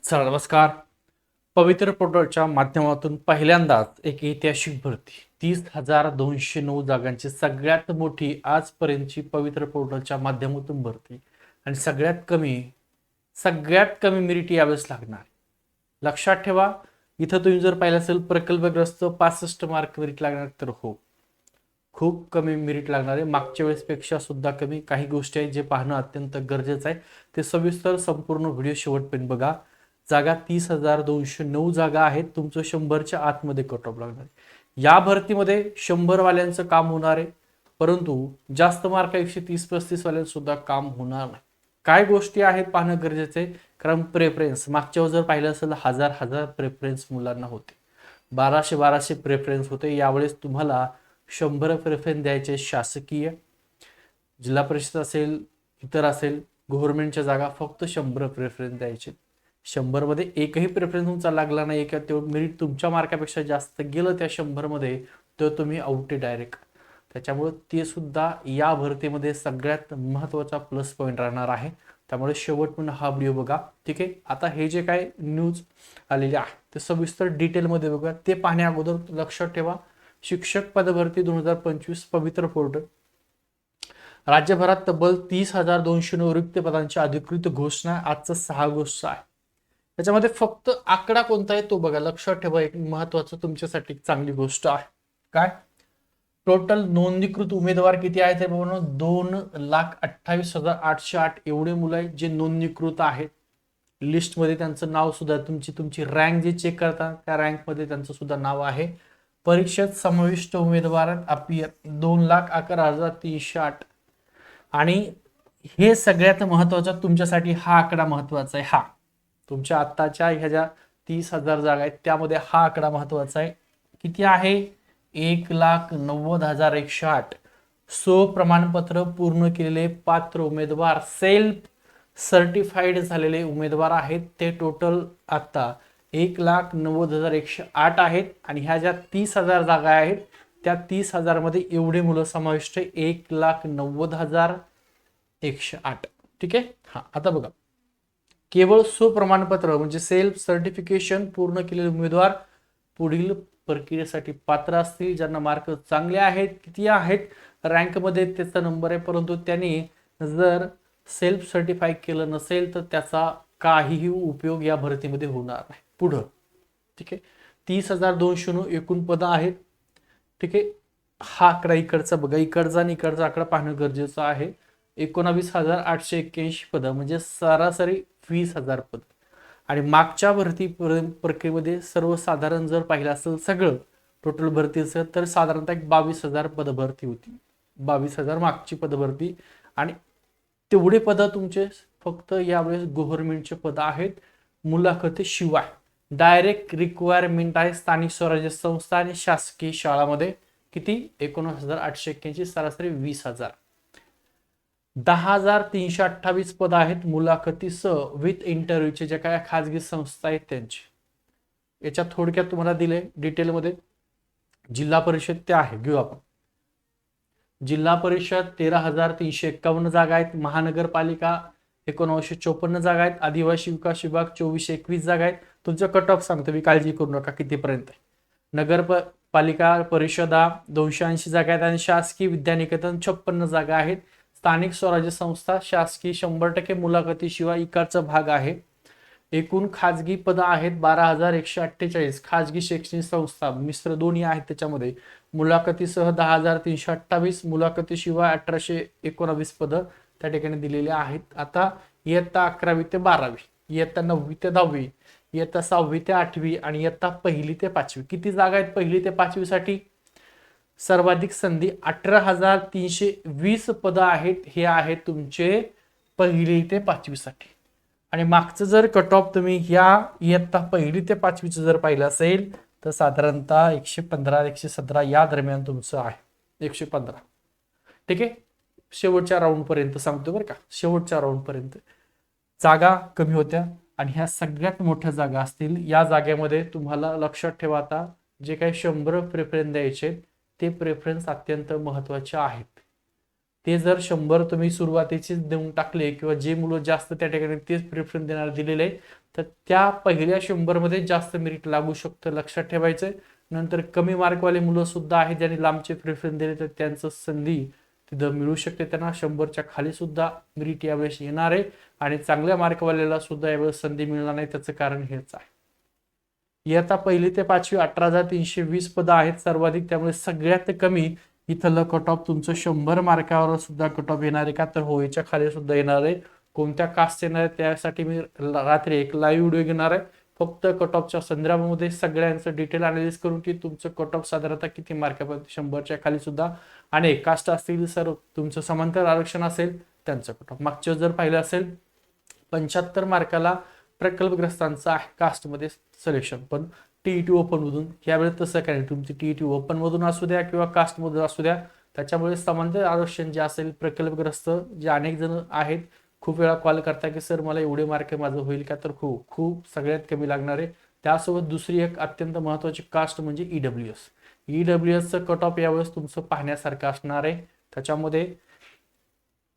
चला नमस्कार. पवित्र पोर्टलच्या माध्यमातून पहिल्यांदाच एक ऐतिहासिक भरती 30,209 जागांची सगळ्यात मोठी आजपर्यंतची पवित्र पोर्टलच्या माध्यमातून भरती आणि सगळ्यात कमी मेरिट यावेळेस लागणार. लक्षात ठेवा, इथं तुम्ही जर पाहिलं असेल प्रकल्पग्रस्त 65 मार्क मेरिट लागणार, तर हो, खूप कमी मेरिट लागणार आहे. मागच्या वेळेसपेक्षा सुद्धा कमी. काही गोष्टी आहेत जे पाहणं अत्यंत गरजेचं आहे. ते सविस्तर संपूर्ण व्हिडिओ शेवटपर्यंत बघा. जागा 30,209 जागा आहेत. तुमचं 100च्या आतमध्ये कट ऑफ लागणार आहे. या भरतीमध्ये 100 वाल्यांचं काम होणार आहे, परंतु जास्त मार्क 130-35 वाल्यांचं सुद्धा काम होणार नाही. काय गोष्टी आहेत पाहणं गरजेचं आहे, कारण प्रेफरन्स मागच्या जर पाहिलं असेल हजार प्रेफरन्स मुलांना होते, 1200 प्रेफरन्स होते. यावेळेस तुम्हाला 100 प्रेफरन्स द्यायचे. शासकीय, जिल्हा परिषद असेल, इतर असेल, गव्हर्नमेंटच्या जागा फक्त 100 प्रेफरन्स द्यायचे. 100 मध्ये एकही प्रेफरन्स तुमचा लागला नाही किंवा तेवढं मेरिट तुमच्या मार्कापेक्षा जास्त गेलं त्या 100 मध्ये, तर तुम्ही आउट आहे डायरेक्ट. त्याच्यामुळे ते सुद्धा या भरतीमध्ये सगळ्यात महत्त्वाचा प्लस पॉईंट राहणार आहे. त्यामुळे शेवट पण हा व्हिडिओ बघा. ठीक आहे. आता हे जे काय न्यूज आलेले आहे ते सविस्तर डिटेलमध्ये बघा. ते पाहण्या अगोदर लक्षात ठेवा, शिक्षक पदभरती 2025 पवित्र पोर्टल. राज्यभरात तब्बल 30,209 रिक्त पदांची अधिकृत घोषणा आजचा 6 ऑगस्ट आहे. त्याच्यामध्ये फक्त आकडा कोणता आहे तो बघा. लक्षात ठेवा, एक महत्वाचं तुमच्यासाठी चांगली गोष्ट आहे. काय टोटल नोंदणीकृत उमेदवार किती आहेत? 2,28,808 एवढे मुलं आहेत जे नोंदणीकृत आहेत. लिस्टमध्ये त्यांचं नाव सुद्धा, तुमची रँक जे चेक करतात त्या रँकमध्ये त्यांचं सुद्धा नाव आहे. परीक्षेत समाविष्ट उमेदवार अपियर 2,11,308. आणि हे सगळ्यात महत्वाचं तुमच्यासाठी हा आकडा महत्वाचा आहे. हा तुमच्या आत्ताच्या ह्या ज्या 30,000 जागा आहेत त्यामध्ये हा आकडा महत्वाचा आहे. किती आहे? 1,90,108 प्रमाणपत्र पूर्ण केलेले पात्र उमेदवार, सेल्फ सर्टिफाईड झालेले उमेदवार आहेत. ते टोटल आता 1,90,108 आहेत. आणि ह्या ज्या 30,000 जागा आहेत त्या 30,000 मध्ये एवढे मुलं समाविष्ट आहे, 1,90,108. ठीक आहे. हा, आता बघा, केवळ सुप्रमाणपत्र म्हणजे सेल्फ सर्टिफिकेशन पूर्ण केलेले उमेदवार पुढील प्रक्रियेसाठी पात्र असतील. ज्यांना मार्क चांगले आहेत, किती आहेत रँकमध्ये त्याचा नंबर आहे, परंतु त्यांनी जर सेल्फ सर्टिफाय केलं नसेल तर त्याचा काहीही उपयोग या भरतीमध्ये होणार नाही पुढं. ठीक आहे. 30,209 एकूण पदं आहेत. ठीक आहे. हा आकडा इकडचा बघा, इकडचा आणि इकडचा आकडा पाहणं गरजेचं आहे. 19,881 पदं म्हणजे सरासरी 20,000 पद. आणि मागच्या भरती प्रक्रियेमध्ये सर्वसाधारण जर पाहिलं असेल सगळं टोटल भरतीचं, तर साधारणतः 22,000 पद भरती होती. 22,000 मागची पद भरती. आणि तेवढे पद तुमचे फक्त यावेळेस गव्हर्नमेंटचे पद आहेत. मुलाखती शिवाय डायरेक्ट रिक्वायरमेंट आहे स्थानिक स्वराज्य संस्था आणि शासकीय शाळामध्ये. किती? 19,881, सरासरी 20,000. 10,328 पद आहेत मुलाखतीसह विथ इंटरव्ह्यूचे, जे काय खाजगी संस्था आहेत त्यांचे. याच्यात थोडक्यात तुम्हाला दिले डिटेलमध्ये. जिल्हा परिषद ते आहे, घेऊ आपण. जिल्हा परिषद 13,351 जागा आहेत. महानगरपालिका 1954 जागा आहेत. आदिवासी विकास विभाग 2421 जागा आहेत. तुमचं कट ऑफ सांगतो मी, काळजी करू नका कितीपर्यंत आहे. नगरपालिका परिषदा 280 जागा आहेत. आणि शासकीय विद्यानिकेतन 56 जागा आहेत. स्थानिक स्वराज्य संस्था शासकीय 100% मुलाखतीशिवाय इकडचा भाग आहे. एकूण खाजगी पदं आहेत 12,148. खाजगी शैक्षणिक संस्था मिश्र दोन्ही आहेत त्याच्यामध्ये. मुलाखतीसह 10,328, मुलाखतीशिवाय 1,819 पदं त्या ठिकाणी दिलेली आहेत. आता इयत्ता 11वी ते 12वी, इयत्ता 9वी ते 10वी, इयत्ता 6वी ते 8वी आणि इयत्ता 1ली ते 5वी. किती जागा आहेत 1ली ते 5वी साठी? सर्वाधिक संधी 18,320 पदं आहेत. हे आहेत तुमचे 1ली ते 5वी साठी. आणि मागचं जर कट ऑफ तुम्ही ह्या इयत्ता 1ली ते 5वीचं जर पाहिलं असेल तर साधारणतः 115-117 या दरम्यान तुमचं आहे. 115. ठीक आहे. शेवटच्या राऊंड पर्यंत सांगतो बरं का, शेवटच्या राऊंड पर्यंत जागा कमी होत्या आणि ह्या सगळ्यात मोठ्या जागा असतील. या जागेमध्ये तुम्हाला लक्षात ठेवा, आता जे काही 100 प्रेफरन्स द्यायचे ते प्रेफरन्स अत्यंत महत्वाचे आहेत. ते जर 100 तुम्ही सुरुवातीचेच देऊन टाकले किंवा जे मुलं जास्त त्या ठिकाणी तेच प्रेफरन्स देणार दिलेले आहे, तर त्या पहिल्या 100 मध्ये जास्त मेरिट लागू शकतं, लक्षात ठेवायचं. नंतर कमी मार्कवाले मुलं सुद्धा आहेत ज्यांनी लांबचे प्रेफरन्स दिले, तर त्यांचं संधी तिथं मिळू शकते. त्यांना 100च्या खाली सुद्धा मेरिट यावेळेस येणार आहे आणि चांगल्या मार्कवाल्याला सुद्धा यावेळेस संधी मिळणार नाही. त्याचं कारण हेच आहे, इयत्ता पहिली ते पाचवी 18,320 पदं आहेत सर्वाधिक, त्यामुळे सगळ्यात कमी इथलं कट ऑफ तुमचं 100 मार्कावर सुद्धा कट ऑफ येणार आहे का, तर हो, याच्या खाली सुद्धा येणार आहे. कोणत्या कास्ट येणार आहे त्यासाठी मी रात्री एक लाईव्ह व्हिडिओ घेणार आहे, फक्त कट ऑफच्या संदर्भामध्ये सगळ्यांचं डिटेल अनालिसिस करून की तुमचं कट ऑफ साधारणतः किती मार्कापर्यंत 100च्या खाली सुद्धा. आणि कास्ट असतील सर, तुमचं समांतर आरक्षण असेल त्यांचं कट ऑफ मागच्या जर पाहिलं असेल 75 मार्काला प्रकल्पग्रस्तांचं आहे कास्टमध्ये सिलेक्शन, पण टीईटी ओपन मधून. यावेळेस तसं काय नाही, तुमची टीईटी ओपन मधून असू द्या किंवा कास्ट मधून असू द्या, त्याच्यामुळे समांतर आरक्षण जे असेल प्रकल्पग्रस्त जे अनेक जण आहेत खूप वेळा कॉल करता की सर मला एवढे मार्क माझं होईल का, तर खूप सगळ्यात कमी लागणार आहे. त्यासोबत दुसरी एक अत्यंत महत्त्वाची कास्ट म्हणजे ईडब्ल्यूएस. ईडब्ल्यूएसचं कट ऑफ यावेळेस तुमचं पाहण्यासारखं असणार आहे. त्याच्यामध्ये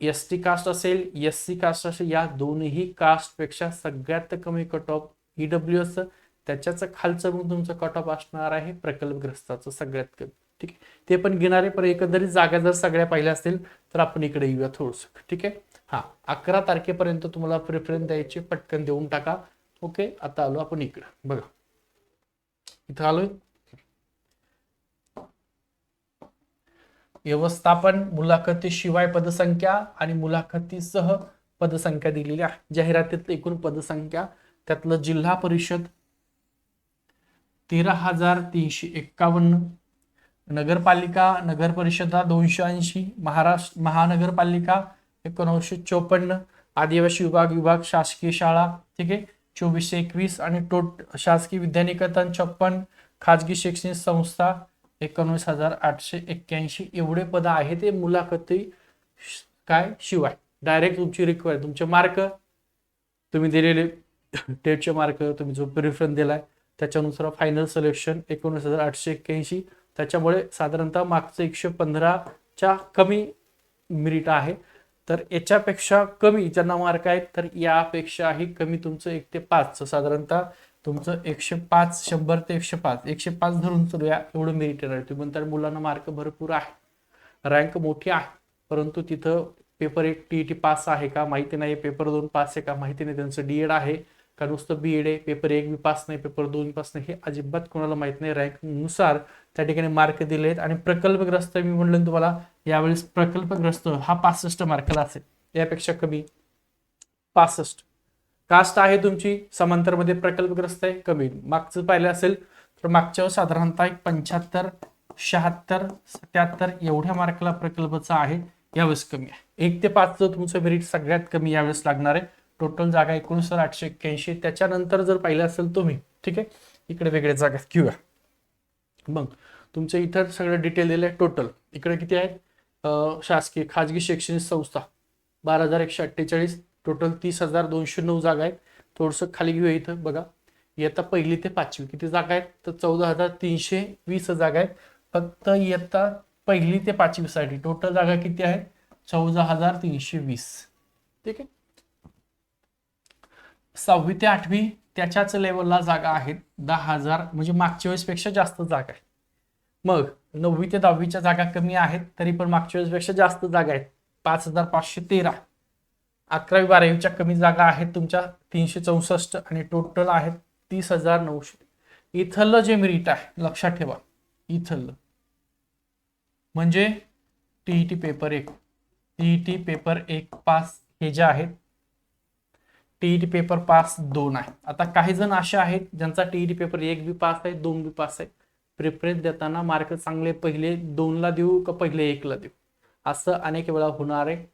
एसटी कास्ट असेल, एससी कास्ट असेल, या दोन्ही कास्टपेक्षा सगळ्यात कमी कट ऑफ ईडब्ल्यूएस, त्याच्याच खालचं मग तुमचं कट ऑफ असणार आहे प्रकल्पग्रस्ताचं सगळ्यात कमी. ठीक आहे, ते पण घेणारे, पण एकंदरीत जागा जर सगळ्या पाहिल्या असतील तर आपण इकडे येऊया थोडंसं. ठीक आहे, हा 11 तारखेपर्यंत तुम्हाला प्रेफरन्स द्यायचे, पटकन देऊन टाका. ओके, आता आलो आपण इकडे, बघा इथं आलोय. व्यवस्थापन मुलाखतीशिवाय पदसंख्या आणि मुलाखतीसह पदसंख्या दिलेली आहे. जाहिरातीत एकूण पदसंख्या, त्यातलं जिल्हा परिषद 13,351, नगरपालिका नगर परिषदा 280, महाराष्ट्र महानगरपालिका 1954, आदिवासी विभाग शासकीय शाळा, ठीक आहे 2421, आणि शासकीय विद्यानिकेतन 56, खाजगी शैक्षणिक संस्था 19,881. एवढे पद आहे ते मुलाखती काय शिवाय. डायरेक्ट तुमची रिक्वायर, तुमचे मार्क तुम्ही दिलेले टेटचे मार्क, तुम्ही जो प्रेफरन्स दिलाय त्याच्यानुसार फायनल सिलेक्शन 19,881. त्याच्यामुळे साधारणतः मागचं 115च्या कमी मेरिट आहे. तर याच्यापेक्षा कमी ज्यांना मार्क आहेत तर यापेक्षाही कमी तुमचं 1 ते 5 साधारणतः तुमचं 105, 100 ते 105, 105 धरून चलूया एवढं मेरिट येणार. तुम्ही म्हणता मुलांना मार्क भरपूर आहे, रँक मोठी आहे, परंतु तिथं पेपर 1 टीईटी पास आहे का माहिती नाही, पेपर 2 पास आहे का माहिती नाही, त्यांचं डीएड आहे का नुसतं बीएड आहे, पेपर 1 बी पास नाही, पेपर 2 पास नाही, हे अजिबात कोणाला माहित नाही. रँक नुसार त्या ठिकाणी मार्क दिले आहेत. आणि प्रकल्पग्रस्त मी म्हणलं तुम्हाला यावेळेस प्रकल्पग्रस्त हा 65 मार्काला असेल, यापेक्षा कमी 65. कास्ट आहे तुमची समांतरमध्ये प्रकल्पग्रस्त आहे, कमी. मागचं पाहिलं असेल तर मागच्या साधारणतः 75, 76, 77 एवढ्या मार्काला प्रकल्पचा आहे, यावेळेस कमी आहे. 1 ते 5 तुमचं मेरिट सगळ्यात कमी यावेळेस लागणार आहे. टोटल जागा 19,881. त्याच्यानंतर जर पाहिलं असेल तुम्ही, ठीक आहे, इकडे वेगळ्या जागा घेऊया. मग तुमचं इथं सगळं डिटेल दिलं आहे. टोटल इकडे किती आहेत, शासकीय खाजगी शैक्षणिक संस्था 12,148, टोटल 30,209 जागा आहेत. थोडंसं खाली घेऊया, इथं बघा इयत्ता पहिली ते पाचवी किती जागा आहेत, तर 14,320 जागा आहेत फक्त इयत्ता पहिली ते पाचवी साठी. टोटल जागा किती आहेत, 14,320. ठीक आहे, 6वी ते 8वी त्याच्याच लेवलला जागा आहेत 10,000, म्हणजे मागच्या वेळेस पेक्षा जास्त जागा आहेत. मग 9वी ते 10वीच्या जागा कमी आहेत, तरी पण मागच्या वेळेस पेक्षा जास्त जागा आहेत 5,513. 11वी 12वीच्या कमी जागा आहेत तुमच्या 364 आणि टोटल आहेत 30,900. इथलं जे मेरिट आहे लक्षात ठेवा, इथलं म्हणजे TET paper 1, TET paper 1 pass हे जे आहेत, टीईटी पेपर पास 2 आहे. आता काही जण असे आहेत ज्यांचा टीईटी पेपर 1 बी पास आहे, 2 बी पास आहे. प्रेफरन्स देताना मार्क चांगले पहिले 2ला देऊ का पहिले 1ला देऊ, असं अनेक वेळा होणार आहे.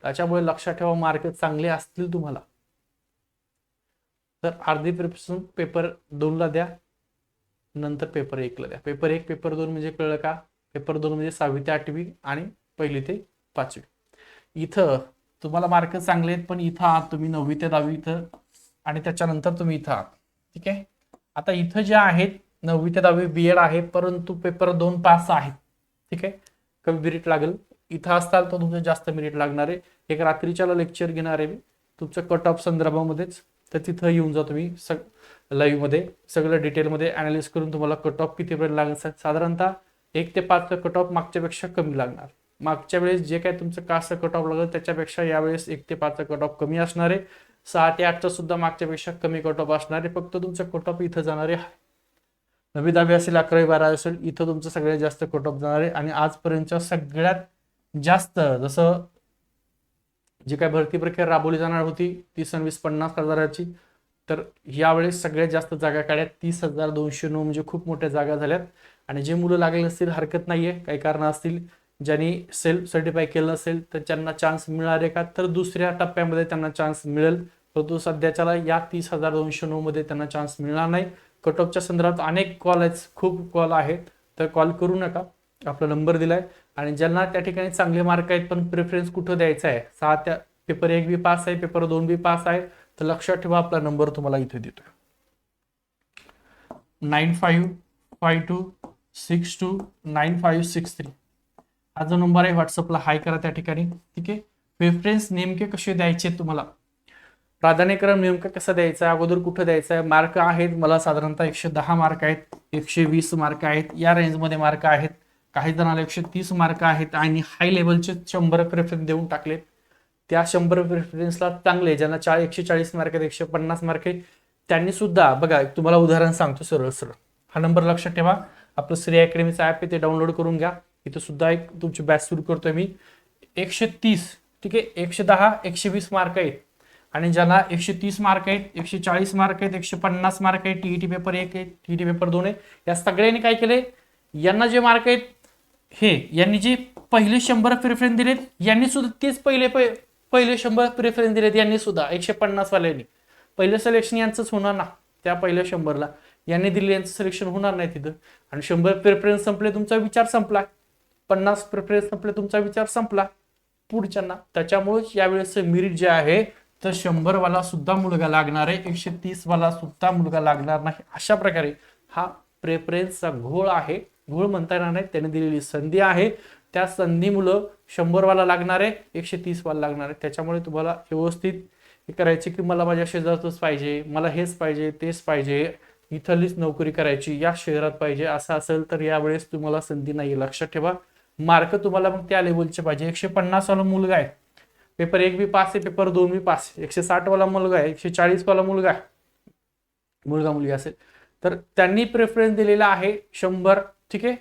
त्याच्यामुळे लक्षात ठेवा, मार्क चांगले असतील तुम्हाला तर अर्धी प्रिपरेशन पेपर 2ला द्या, नंतर पेपर 1ला द्या. पेपर 1 पेपर 2 म्हणजे कळलं का, पेपर 2 म्हणजे 6वी ते 8वी आणि पहिली ते 5वी. इथं तुम्हाला मार्क चांगले आहेत, पण इथं आहात तुम्ही 9वी ते 10वी इथं, आणि त्याच्यानंतर तुम्ही इथं आहात. ठीक आहे, आता इथं जे आहेत 9वी ते 10वी बीएड आहे, परंतु पेपर 2 पास आहेत. ठीक आहे, कमी मेरिट लागेल, इथं असताल तर तुमचं जास्त मेरिट लागणार आहे. एक रात्रीच्याला लेक्चर घेणार आहे मी तुमचं कट ऑफ संदर्भामध्येच, तर तिथं येऊन जा तुम्ही लाईव्ह मध्ये सगळं डिटेलमध्ये अनालिसिस करून तुम्हाला कट ऑफ कितीपर्यंत लागणार. साधारणतः 1 ते 5 कट ऑफ मागच्यापेक्षा कमी लागणार. मागच्या वेळेस जे काय तुमचं कास्ट कट ऑफ लागलं त्याच्यापेक्षा यावेळेस 1 ते 5 कट ऑफ कमी असणार आहे. 6 ते 8 सुद्धा मागच्यापेक्षा कमी कट ऑफ असणार आहे. फक्त तुमचं कट ऑफ इथं जाणार आहे 9वी 10वी असेल 11वी 12वी असेल इथं तुमचं सगळ्यात जास्त कट ऑफ जाणार आहे. आणि आजपर्यंतच्या सगळ्यात जास्त जसं जी काय भरती प्रक्रिया राबवली जाणार होती 30-20-50 हजाराची, तर यावेळेस सगळ्यात जास्त जागा काढ्यात 30,209 म्हणजे खूप मोठ्या जागा झाल्यात. आणि जे मुलं लागले नसतील हरकत नाहीये, काही कारण असतील ज्यांनी सेल्फ सर्टिफाय केलं असेल तर त्यांना चान्स मिळणार आहे का, तर दुसऱ्या टप्प्यामध्ये त्यांना चान्स मिळेल. परंतु सध्याच्याला या 30,209 मध्ये त्यांना चान्स मिळणार नाही. कट ऑफच्या संदर्भात अनेक कॉल आहेत, खूप कॉल आहेत, तर कॉल करू नका. आपला नंबर दिलाय आणि ज्यांना त्या ठिकाणी चांगले मार्क आहेत पण प्रेफरन्स कुठं द्यायचा आहे, 6 त्या पेपर 1 बी पास आहे, पेपर 2 बी पास आहे, तर लक्षात ठेवा आपला नंबर तुम्हाला इथे देतोय 9552629563. हा जो नंबर आहे व्हॉट्सअपला हाय करा त्या ठिकाणी. ठीक आहे. प्रेफरन्स नेमके कसे द्यायचे तुम्हाला, प्राधान्यक्रम नेमका कसा द्यायचा, अगोदर कुठं द्यायचा आहे, मार्क आहेत मला साधारणतः 110 मार्क आहेत, 120 मार्क आहेत, या रेंजमध्ये मार्क आहेत. काही जणांना 130 मार्क आहेत आणि हाय लेवलचे 100 प्रेफरन्स देऊन टाकलेत. त्या 100 प्रेफरन्सला चांगले ज्यांना 140 मार्क आहेत, 150 मार्क आहेत, त्यांनी सुद्धा बघा तुम्हाला उदाहरण सांगतो सरळ सरळ. हा नंबर लक्षात ठेवा. आपलं श्री अकॅडमीचं ॲप आहे ते डाउनलोड करून घ्या. इथं सुद्धा एक तुमची बॅच सुरू करतोय मी. 130 ठीक आहे, 110 120 मार्क आहेत आणि ज्याला 130 मार्क आहेत, 140 मार्क आहेत, 150 मार्क आहेत, टीईटी पेपर 1 आहे, टीईटी पेपर 2 आहे, या सगळ्यांनी काय केले, यांना जे मार्क आहेत हे यांनी जे पहिले 100 प्रेफरन्स दिलेत यांनी सुद्धा तेच पहिले 100 प्रेफरन्स दिलेत यांनी सुद्धा 150 वाल्यांनी. पहिलं सिलेक्शन यांचंच होणार ना, त्या पहिल्या 100ला यांनी दिले यांचं सिलेक्शन होणार नाही तिथं. आणि 100 प्रेफरन्स संपले तुमचा विचार संपला, 50 प्रेफरन्स संपले तुमचा विचार संपला पुढच्यांना. त्याच्यामुळेच यावेळेस मेरिट जे आहे तर 100 वाला सुद्धा मुलगा लागणार आहे, 130 वाला सुद्धा मुलगा लागणार नाही. अशा प्रकारे हा प्रेफरन्सचा घोळ आहे, घोळ म्हणता येणार नाही, त्याने दिलेली संधी आहे. त्या संधी मुलं 100 वाला लागणार आहे, 130 वाला लागणार आहे. त्याच्यामुळे तुम्हाला व्यवस्थित करायचे की मला माझ्या शेजारच पाहिजे, मला हेच पाहिजे, तेच पाहिजे, इथलीच नोकरी करायची, या शहरात पाहिजे, असं असेल तर यावेळेस तुम्हाला संधी नाही. लक्षात ठेवा. मार्क तुम्हाला मग त्या लेवलचे पाहिजे. 150 वाला मुलगा आहे, पेपर 1 बी पास आहे, पेपर 2 बी पास आहे, 160 वाला मुलगा आहे, 140 वाला मुलगा आहे, मुलगा मुलगी असेल तर त्यांनी प्रेफरन्स दिलेला आहे 100. ठीक आहे.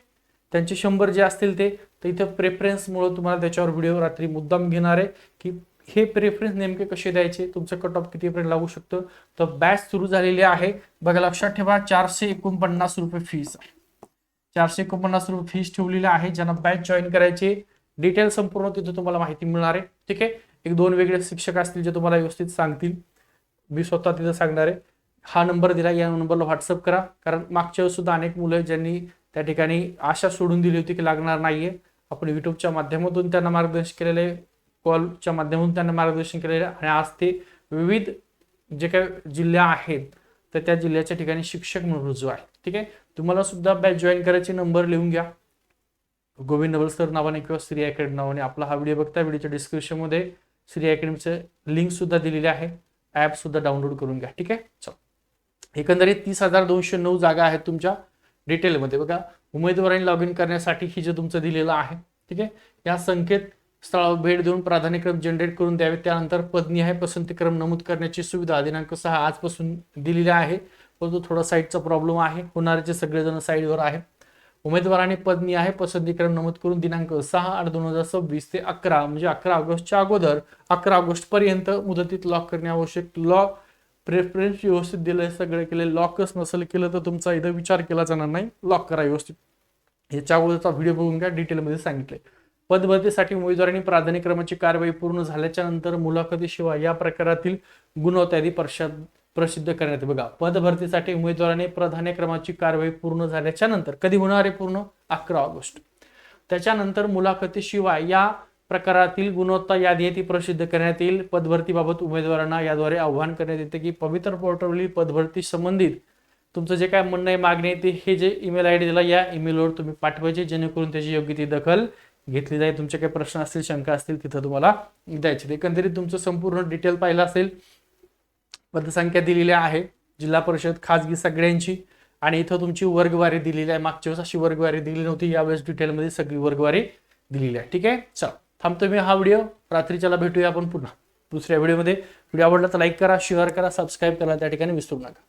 त्यांचे 100 जे असतील ते, तर इथं प्रेफरन्समुळे तुम्हाला त्याच्यावर व्हिडिओ रात्री मुद्दाम घेणार आहे की हे प्रेफरन्स नेमके कसे द्यायचे, तुमचं कट ऑफ कितीपर्यंत लागू शकतं. तर बॅच सुरू झालेली आहे बघा. लक्षात ठेवा 449 रुपये फीस, 449 रुपये फीस ठेवलेली आहे. ज्यांना बॅच जॉईन करायचे डिटेल संपूर्ण तिथं तुम्हाला माहिती मिळणार आहे. ठीक आहे. 1-2 वेगळे शिक्षक असतील जे तुम्हाला व्यवस्थित सांगतील, मी स्वतः तिथं सांगणार आहे. हा नंबर दिला, या नंबरला व्हॉट्सअप करा. कारण मागच्या वेळेस सुद्धा अनेक मुलं ज्यांनी त्या ठिकाणी आशा सोडून दिली होती की लागणार नाहीये, आपण युट्यूबच्या माध्यमातून त्यांना मार्गदर्शन केलेले, कॉलच्या माध्यमातून त्यांना मार्गदर्शन केलेले आणि आज ते विविध जे काही जिल्हे आहेत तर त्या जिल्ह्याच्या ठिकाणी शिक्षक म्हणून रुजू आहे. ठीक आहे. तुम्हाला सुद्धा बॅच जॉईन करायचे नंबर लिहून घ्या. गोविंद नवल सर नावाने किंवा श्री अकॅडमी नावाने. आपला हा व्हिडिओ बघता व्हिडिओच्या डिस्क्रिप्शनमध्ये श्री अकॅडमीचं लिंक सुद्धा दिलेली आहे, ॲप सुद्धा डाउनलोड करून घ्या. ठीक आहे. चल, एकंदरीत 30,209 जागा आहेत तुमच्या डिटेलमध्ये बघा. उमेदवारांनी लॉग इन करण्यासाठी ही जे तुमचं दिलेलं आहे, ठीक आहे, या संकेत स्थळावर भेट देऊन प्राधान्यक्रम जनरेट करून द्यावे. त्यानंतर पदनिहाय पसंतीक्रम नमूद करण्याची सुविधा दिनांक 6 आजपासून दिलेली आहे. परंतु थोडा साईटचा प्रॉब्लेम आहे, होणारे सगळेजण साईडवर आहे. उमेदवारांनी पदनिहाय पसंतीक्रम नमूद करून दिनांक 6/8/2026 ते 11 म्हणजे 11 ऑगस्टच्या अगोदर 11 ऑगस्ट पर्यंत मुदतीत लॉक करणे आवश्यक. लॉक प्रेफरन्स व्यवस्थित दिलंय, सगळं केलं. लॉकच नसेल केलं तर तुमचा इथं विचार केला जाणार नाही. लॉक करा व्यवस्थित. याच्या अगोदरचा व्हिडिओ बघून घ्या, डिटेलमध्ये सांगितलंय. पदभरतीसाठी उमेदवारांनी प्राधान्यक्रमाची कारवाई पूर्ण झाल्याच्या नंतर मुलाखतीशिवाय या प्रकारातील गुणवत्ता प्रसिद्ध करण्यात. बघा, पदभरतीसाठी उमेदवाराने प्राधान्यक्रमाची कारवाई पूर्ण झाल्याच्या नंतर कधी होणार आहे पूर्ण? 11 ऑगस्ट. त्याच्यानंतर मुलाखतीशिवाय या प्रकारातील गुणवत्ता यादी आहे ती प्रसिद्ध करण्यात येईल. पदभरतीबाबत उमेदवारांना याद्वारे आवाहन करण्यात येते की पवित्र पोर्टलवरील पदभरती संबंधित तुमचं जे काय म्हणणं आहे, मागणी आहे, ते हे जे ईमेल आयडी दिला या ईमेलवर तुम्ही पाठवायचे, जेणेकरून त्याची योग्य ती दखल घेतली जाईल. तुमचे काही प्रश्न असतील, शंका असतील तिथं तुम्हाला द्यायचे. एकंदरीत तुमचं संपूर्ण डिटेल पाहिलं असेल. पदसंख्या दिलेल्या आहे जिल्हा परिषद खाजगी सगळ्यांची, आणि इथं तुमची वर्गवारी दिलेली आहे. मागच्या वेळेस अशी वर्गवारी दिली नव्हती, यावेळेस डिटेलमध्ये सगळी वर्गवारी दिलेली आहे. ठीक आहे, चला थांबतो मी हा व्हिडिओ. रात्रीच्याला भेटूया आपण पुन्हा दुसऱ्या व्हिडिओमध्ये. व्हिडिओ आवडला तर लाईक करा, शेअर करा, सबस्क्राईब करा, त्या ठिकाणी विसरू नका.